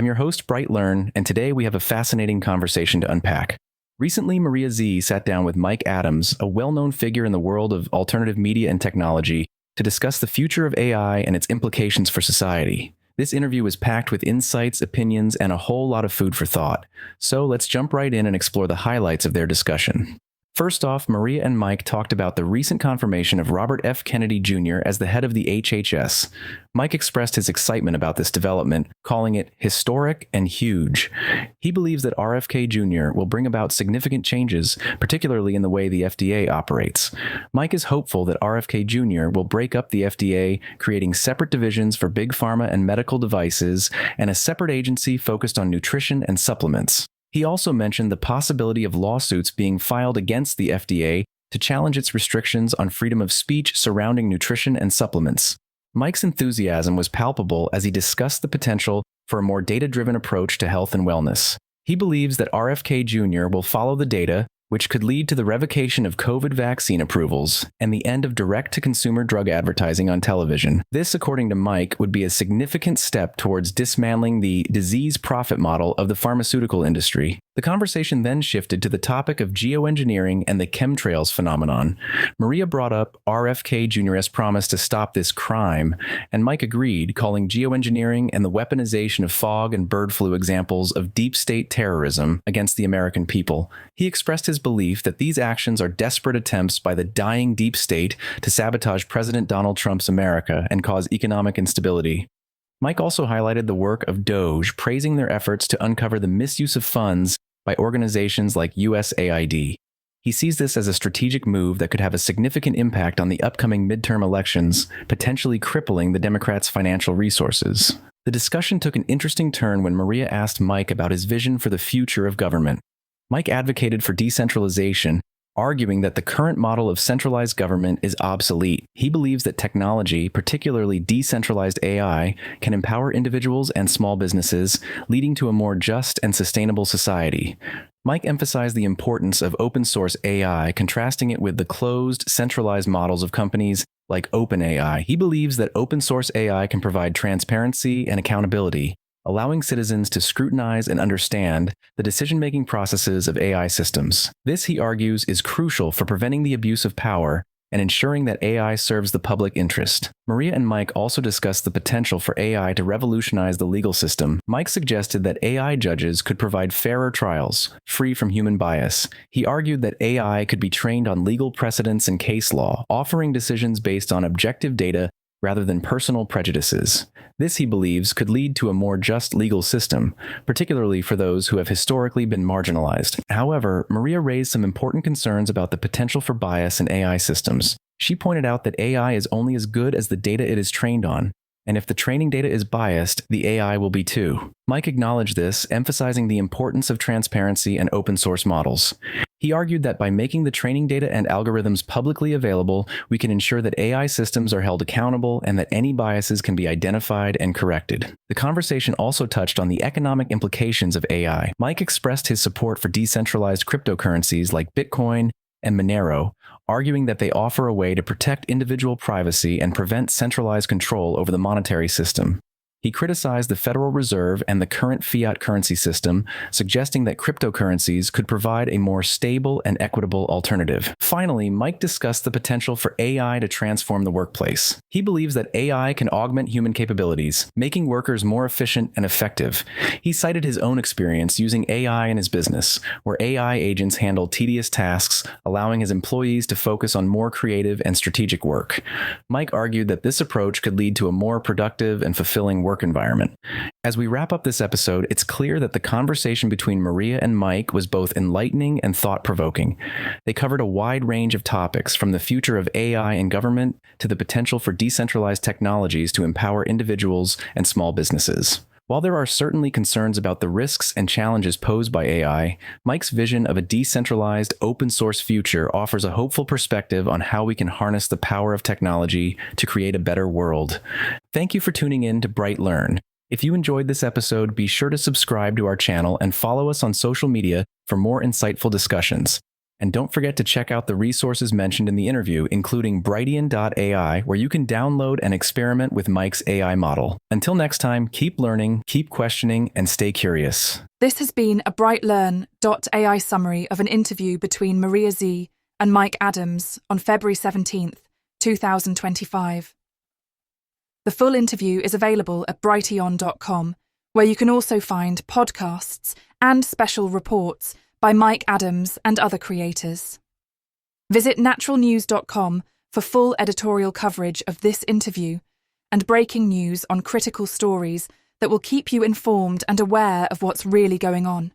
I'm your host, BrightLearn, and today we have a fascinating conversation to unpack. Recently, Maria Zeee sat down with Mike Adams, a well-known figure in the world of alternative media and technology, to discuss the future of AI and its implications for society. This interview was packed with insights, opinions, and a whole lot of food for thought. So let's jump right in and explore the highlights of their discussion. First off, Maria and Mike talked about the recent confirmation of Robert F. Kennedy Jr. as the head of the HHS. Mike expressed his excitement about this development, calling it historic and huge. He believes that RFK Jr. will bring about significant changes, particularly in the way the FDA operates. Mike is hopeful that RFK Jr. will break up the FDA, creating separate divisions for big pharma and medical devices, and a separate agency focused on nutrition and supplements. He also mentioned the possibility of lawsuits being filed against the FDA to challenge its restrictions on freedom of speech surrounding nutrition and supplements. Mike's enthusiasm was palpable as he discussed the potential for a more data-driven approach to health and wellness. He believes that RFK Jr. will follow the data, which could lead to the revocation of COVID vaccine approvals and the end of direct-to-consumer drug advertising on television. This, according to Mike, would be a significant step towards dismantling the disease profit model of the pharmaceutical industry. The conversation then shifted to the topic of geoengineering and the chemtrails phenomenon. Maria brought up RFK Jr.'s promise to stop this crime, and Mike agreed, calling geoengineering and the weaponization of fog and bird flu examples of deep state terrorism against the American people. He expressed his belief that these actions are desperate attempts by the dying deep state to sabotage President Donald Trump's America and cause economic instability. Mike also highlighted the work of DOGE, praising their efforts to uncover the misuse of funds by organizations like USAID. He sees this as a strategic move that could have a significant impact on the upcoming midterm elections, potentially crippling the Democrats' financial resources. The discussion took an interesting turn when Maria asked Mike about his vision for the future of government. Mike advocated for decentralization, arguing that the current model of centralized government is obsolete. He believes that technology, particularly decentralized AI, can empower individuals and small businesses, leading to a more just and sustainable society. Mike emphasized the importance of open-source AI, contrasting it with the closed, centralized models of companies like OpenAI. He believes that open-source AI can provide transparency and accountability, allowing citizens to scrutinize and understand the decision-making processes of AI systems. This, he argues, is crucial for preventing the abuse of power and ensuring that AI serves the public interest. Maria and Mike also discussed the potential for AI to revolutionize the legal system. Mike suggested that AI judges could provide fairer trials, free from human bias. He argued that AI could be trained on legal precedents and case law, offering decisions based on objective data rather than personal prejudices. This, he believes, could lead to a more just legal system, particularly for those who have historically been marginalized. However, Maria raised some important concerns about the potential for bias in AI systems. She pointed out that AI is only as good as the data it is trained on, and if the training data is biased, the AI will be too. Mike acknowledged this, emphasizing the importance of transparency and open-source models. He argued that by making the training data and algorithms publicly available, we can ensure that AI systems are held accountable and that any biases can be identified and corrected. The conversation also touched on the economic implications of AI. Mike expressed his support for decentralized cryptocurrencies like Bitcoin and Monero, arguing that they offer a way to protect individual privacy and prevent centralized control over the monetary system. He criticized the Federal Reserve and the current fiat currency system, suggesting that cryptocurrencies could provide a more stable and equitable alternative. Finally, Mike discussed the potential for AI to transform the workplace. He believes that AI can augment human capabilities, making workers more efficient and effective. He cited his own experience using AI in his business, where AI agents handle tedious tasks, allowing his employees to focus on more creative and strategic work. Mike argued that this approach could lead to a more productive and fulfilling work environment. As we wrap up this episode, it's clear that the conversation between Maria and Mike was both enlightening and thought-provoking. They covered a wide range of topics, from the future of AI in government to the potential for decentralized technologies to empower individuals and small businesses. While there are certainly concerns about the risks and challenges posed by AI, Mike's vision of a decentralized, open-source future offers a hopeful perspective on how we can harness the power of technology to create a better world. Thank you for tuning in to BrightLearn. If you enjoyed this episode, be sure to subscribe to our channel and follow us on social media for more insightful discussions. And don't forget to check out the resources mentioned in the interview, including brighteon.ai, where you can download and experiment with Mike's AI model. Until next time, keep learning, keep questioning, and stay curious. This has been a BrightLearn.ai summary of an interview between Maria Zeee and Mike Adams on February 17th, 2025. The full interview is available at brighteon.com, where you can also find podcasts and special reports by Mike Adams and other creators. Visit naturalnews.com for full editorial coverage of this interview and breaking news on critical stories that will keep you informed and aware of what's really going on.